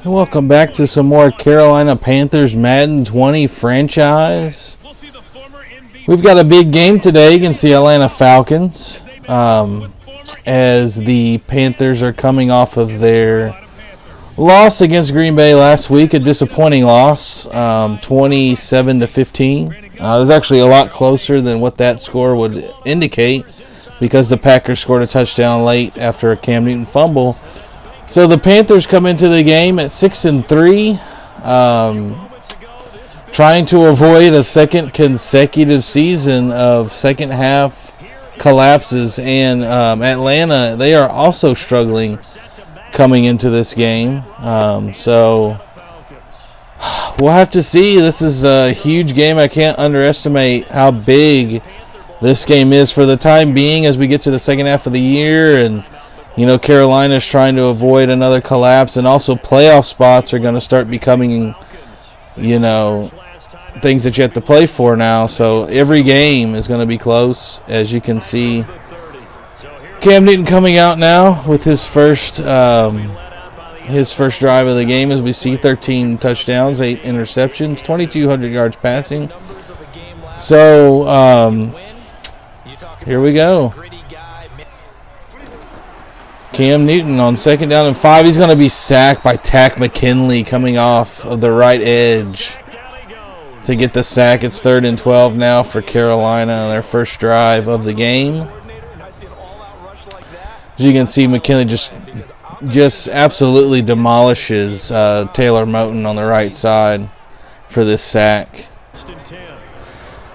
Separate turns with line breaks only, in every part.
Welcome back to some more Carolina Panthers Madden 20 franchise. We've got a big game today against the Atlanta Falcons, as the Panthers are coming off of their loss against Green Bay last week, a disappointing loss, 27-15. It was actually a lot closer than what that score would indicate because the Packers scored a touchdown late after a Cam Newton fumble. So the Panthers come into the game at 6-3, trying to avoid a second consecutive season of second half collapses. And Atlanta, they are also struggling coming into this game. So we'll have to see. This is a huge game. I can't underestimate how big this game is for the time being as we get to the second half of the year. And you know, Carolina's trying to avoid another collapse, and also playoff spots are going to start becoming, you know, things that you have to play for now. So every game is going to be close, as you can see. Cam Newton coming out now with his first drive of the game, as we see 13 touchdowns, 8 interceptions, 2,200 yards passing. So here we go. Cam Newton on 2nd down and 5. He's going to be sacked by Tack McKinley coming off of the right edge to get the sack. It's 3rd and 12 now for Carolina on their first drive of the game. As you can see, McKinley just absolutely demolishes Taylor Moton on the right side for this sack.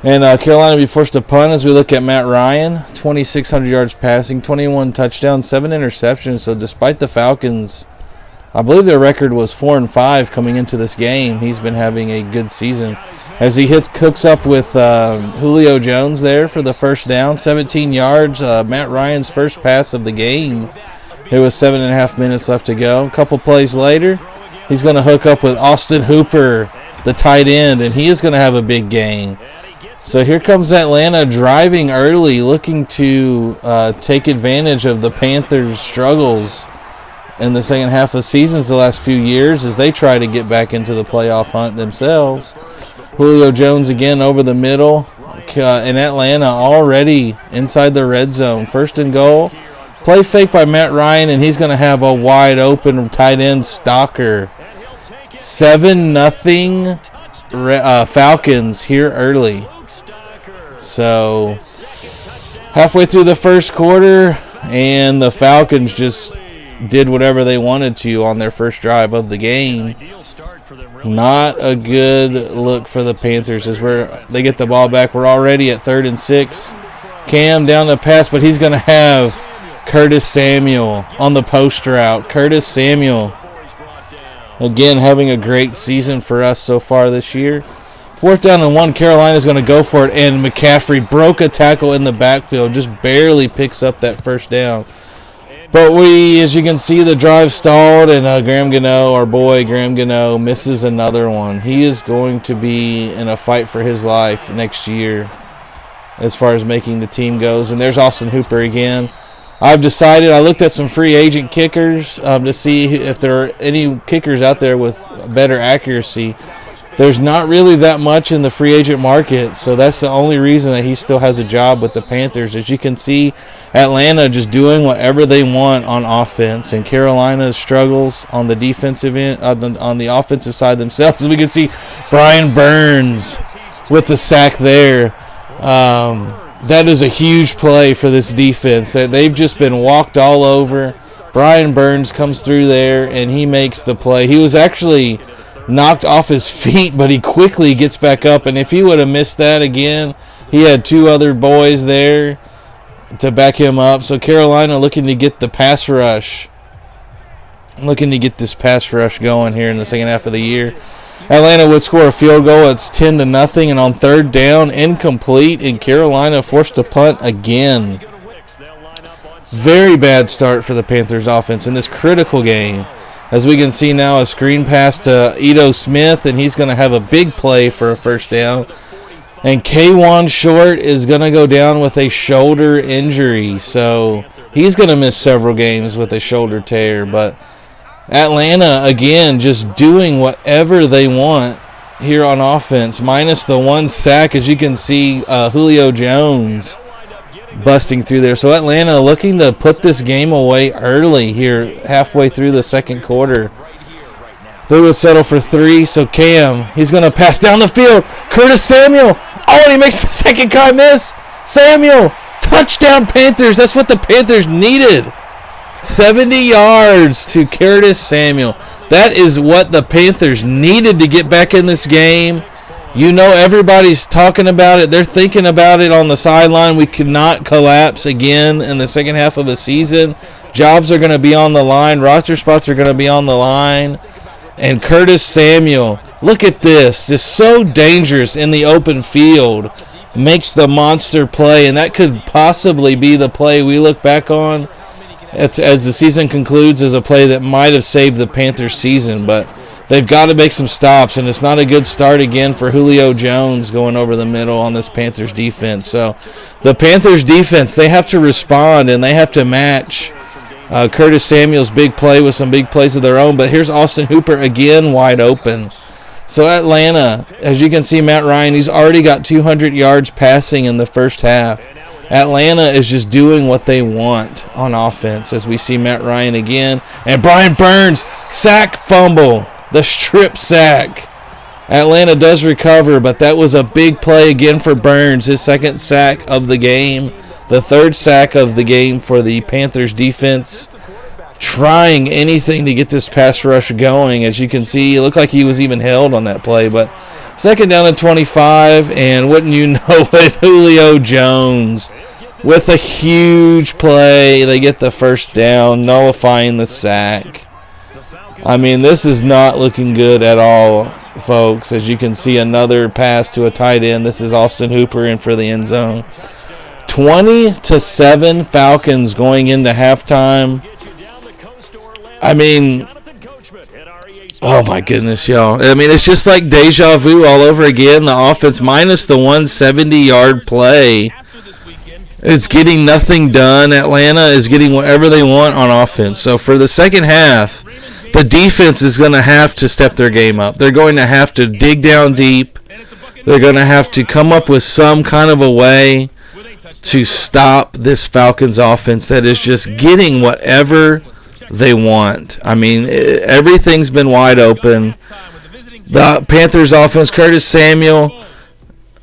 And Carolina will be forced to punt as we look at Matt Ryan. 2,600 yards passing, 21 touchdowns, 7 interceptions. So despite the Falcons, I believe their record was 4-5 coming into this game. He's been having a good season as he hooks up with Julio Jones there for the first down. 17 yards, Matt Ryan's first pass of the game. There was 7.5 minutes left to go. A couple plays later, he's going to hook up with Austin Hooper, the tight end, and he is going to have a big game. So here comes Atlanta driving early, looking to take advantage of the Panthers' struggles in the second half of seasons the last few years as they try to get back into the playoff hunt themselves. Julio Jones again over the middle, in Atlanta already inside the red zone. 1st and goal. Play fake by Matt Ryan, and he's going to have a wide open tight end stalker. 7-0 Falcons here early. So halfway through the first quarter, and the Falcons just did whatever they wanted to on their first drive of the game. Not a good look for the Panthers as they get the ball back. We're already at 3rd and 6. Cam down the pass, but he's going to have Curtis Samuel on the post route. Curtis Samuel, again, having a great season for us so far this year. 4th down and 1, Carolina's going to go for it, and McCaffrey broke a tackle in the backfield, just barely picks up that first down. But as you can see, the drive stalled, and Graham Gano, our boy Graham Gano, misses another one. He is going to be in a fight for his life next year as far as making the team goes. And there's Austin Hooper again. I looked at some free agent kickers to see if there are any kickers out there with better accuracy. There's not really that much in the free agent market, so that's the only reason that he still has a job with the Panthers. As you can see, Atlanta just doing whatever they want on offense, and Carolina struggles on the defensive end, on the offensive side themselves. As we can see, Brian Burns with the sack there. That is a huge play for this defense. They've just been walked all over. Brian Burns comes through there, and he makes the play. He was actually knocked off his feet, but he quickly gets back up, and if he would have missed that again, he had 2 other boys there to back him up. So Carolina looking to get the pass rush, looking to get this pass rush going here in the second half of the year. Atlanta would score a field goal. It's 10-0, and on 3rd down, incomplete, and Carolina forced to punt again. Very bad start for the Panthers offense in this critical game. As we can see now, a screen pass to Ito Smith, and he's going to have a big play for a first down. And K'Wan Short is going to go down with a shoulder injury. So he's going to miss several games with a shoulder tear. But Atlanta, again, just doing whatever they want here on offense, minus the one sack, as you can see, Julio Jones busting through there. So Atlanta looking to put this game away early here, halfway through the second quarter. They would settle for 3, so Cam, he's going to pass down the field. Curtis Samuel, oh, and he makes the second guy miss. Samuel, touchdown Panthers. That's what the Panthers needed. 70 yards to Curtis Samuel. That is what the Panthers needed to get back in this game. You know, everybody's talking about it. They're thinking about it on the sideline. We cannot collapse again in the second half of the season. Jobs are going to be on the line. Roster spots are going to be on the line. And Curtis Samuel, look at this. Just so dangerous in the open field. Makes the monster play. And that could possibly be the play we look back on as the season concludes as a play that might have saved the Panthers season. But they've got to make some stops. And it's not a good start again for Julio Jones going over the middle on this Panthers defense. So the Panthers defense, they have to respond and they have to match Curtis Samuel's big play with some big plays of their own. But here's Austin Hooper again wide open. So Atlanta, as you can see, Matt Ryan, he's already got 200 yards passing in the first half. Atlanta is just doing what they want on offense, as we see Matt Ryan again. And Brian Burns, sack fumble, the strip sack. Atlanta does recover, but that was a big play again for Burns, his second sack of the game. The third sack of the game for the Panthers defense. Trying anything to get this pass rush going. As you can see, it looked like he was even held on that play. But second down and 25, and wouldn't you know it, Julio Jones with a huge play. They get the first down, nullifying the sack. I mean, this is not looking good at all, folks. As you can see, another pass to a tight end. This is Austin Hooper in for the end zone. 20-7 Falcons going into halftime. I mean, oh my goodness, y'all. I mean, it's just like deja vu all over again. The offense, minus the 170-yard play, is getting nothing done. Atlanta is getting whatever they want on offense. So for the second half, the defense is going to have to step their game up. They're going to have to dig down deep. They're going to have to come up with some kind of a way to stop this Falcons offense that is just getting whatever they want. I mean, everything's been wide open. The Panthers offense, Curtis Samuel,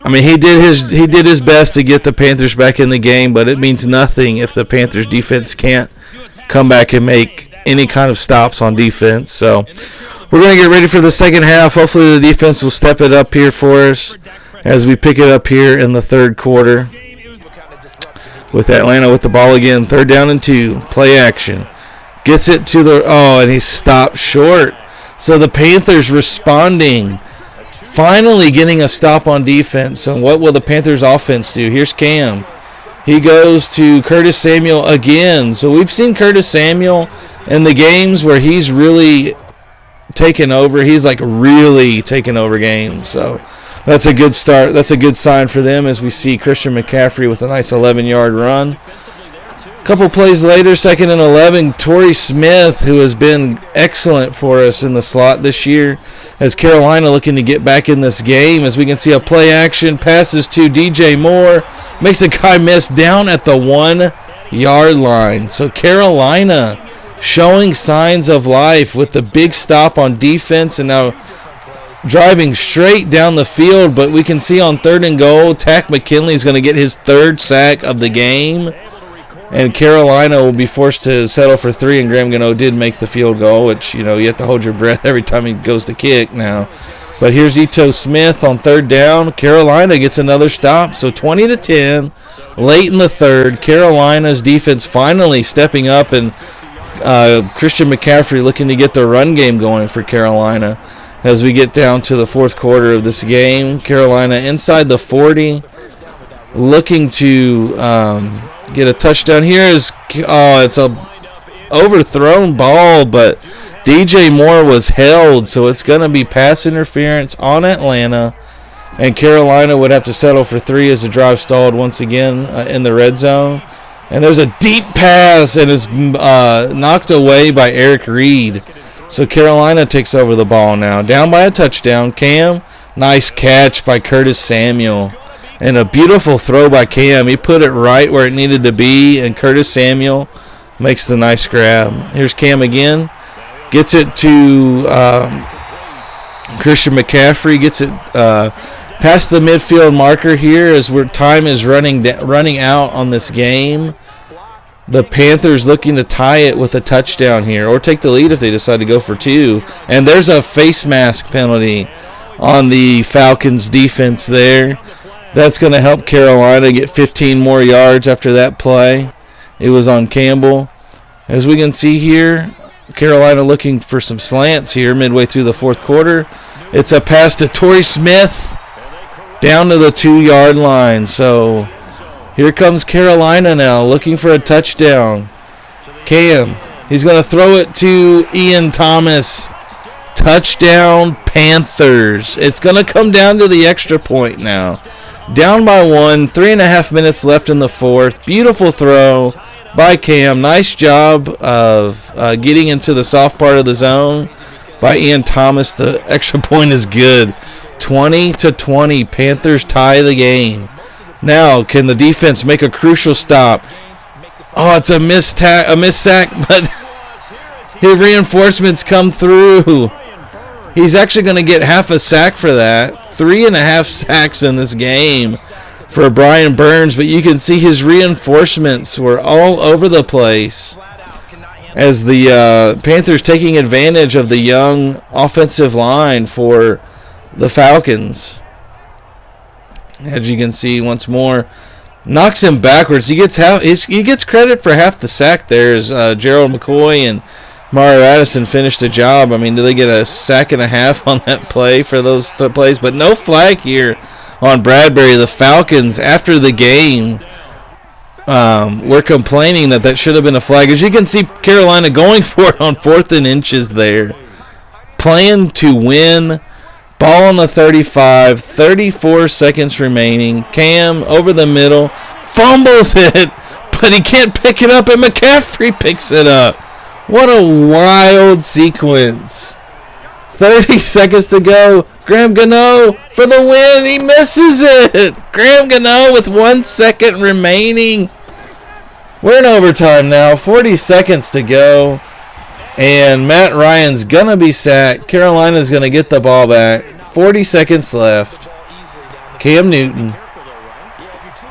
I mean, he did his best to get the Panthers back in the game, but it means nothing if the Panthers defense can't come back and make any kind of stops on defense. So we're going to get ready for the second half. Hopefully the defense will step it up here for us as we pick it up here in the third quarter. With Atlanta with the ball again, third down and 2, play action. Gets it to the, and he stopped short. So the Panthers responding, finally getting a stop on defense. And what will the Panthers offense do? Here's Cam. He goes to Curtis Samuel again. So we've seen Curtis Samuel in the games where he's really taken over. He's like really taken over games. So that's a good start. That's a good sign for them as we see Christian McCaffrey with a nice 11-yard run. A couple plays later, second and 11, Torrey Smith, who has been excellent for us in the slot this year, as Carolina looking to get back in this game. As we can see, a play action, passes to DJ Moore, makes a guy miss down at the 1-yard line. So Carolina showing signs of life with the big stop on defense, and now driving straight down the field. But we can see on third and goal, Tack McKinley is going to get his third sack of the game. And Carolina will be forced to settle for 3, and Graham Gano did make the field goal, which, you have to hold your breath every time he goes to kick now. But here's Ito Smith on third down. Carolina gets another stop, so 20-10, late in the third. Carolina's defense finally stepping up, and Christian McCaffrey looking to get the run game going for Carolina. As we get down to the fourth quarter of this game, Carolina inside the 40, looking to get a touchdown. Here is, it's a overthrown ball, but DJ Moore was held, so it's going to be pass interference on Atlanta, and Carolina would have to settle for 3 as the drive stalled once again in the red zone. And there's a deep pass, and it's knocked away by Eric Reed. So Carolina takes over the ball now. Down by a touchdown. Cam, nice catch by Curtis Samuel. And a beautiful throw by Cam. He put it right where it needed to be, and Curtis Samuel makes the nice grab. Here's Cam again. Gets it to Christian McCaffrey. Gets it past the midfield marker here as time is running out on this game. The Panthers looking to tie it with a touchdown here, or take the lead if they decide to go for two. And there's a face mask penalty on the Falcons defense there. That's going to help Carolina get 15 more yards after that play. It was on Campbell. As we can see here, Carolina looking for some slants here midway through the fourth quarter. It's a pass to Torrey Smith down to the 2-yard line. So here comes Carolina now looking for a touchdown. Cam, he's going to throw it to Ian Thomas. Touchdown, Panthers. It's going to come down to the extra point now. Down by 1, 3.5 minutes left in the fourth. Beautiful throw by Cam. Nice job of getting into the soft part of the zone by Ian Thomas. The extra point is good. 20-20. Panthers tie the game. Now, can the defense make a crucial stop? Oh, it's a missed sack, but his reinforcements come through. He's actually going to get half a sack for that. 3.5 sacks in this game for Brian Burns, but you can see his reinforcements were all over the place as the Panthers taking advantage of the young offensive line for the Falcons. As you can see once more, knocks him backwards. He gets credit for half the sack there as Gerald McCoy and Mario Addison finished the job. I mean, do they get a sack and a half on that play for those plays? But no flag here on Bradbury. The Falcons, after the game, were complaining that should have been a flag. As you can see, Carolina going for it on 4th and inches there. Playing to win. Ball on the 35. 34 seconds remaining. Cam over the middle. Fumbles it, but he can't pick it up, and McCaffrey picks it up. What a wild sequence. 30 seconds to go. Graham Gano for the win. He misses it. Graham Gano with 1 second remaining. We're in overtime now. 40 seconds to go. And Matt Ryan's going to be sacked. Carolina's going to get the ball back. 40 seconds left. Cam Newton.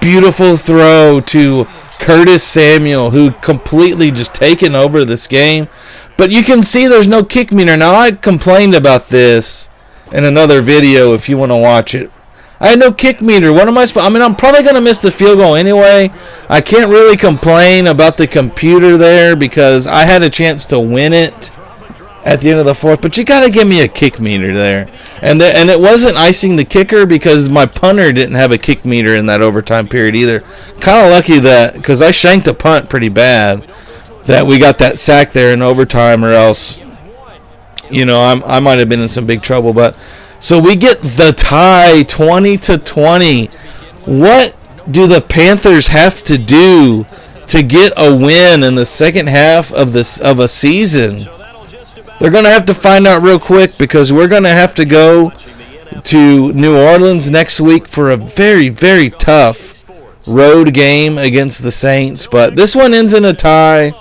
Beautiful throw to Curtis Samuel, who completely just taken over this game. But you can see there's no kick meter. Now, I complained about this in another video if you want to watch it. I had no kick meter. What am I supposed? I mean, I'm probably going to miss the field goal anyway. I can't really complain about the computer there because I had a chance to win it at the end of the fourth. But you got to give me a kick meter there. And it wasn't icing the kicker because my punter didn't have a kick meter in that overtime period either. Kind of lucky that, because I shanked a punt pretty bad, that we got that sack there in overtime, or else, you know, I might have been in some big trouble. But so we get the tie, 20-20. What do the Panthers have to do to get a win in the second half of a season? They're going to have to find out real quick, because we're going to have to go to New Orleans next week for a very, very tough road game against the Saints. But this one ends in a tie.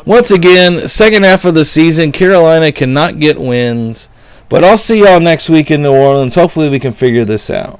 Once again, second half of the season, Carolina cannot get wins. But I'll see y'all next week in New Orleans. Hopefully we can figure this out.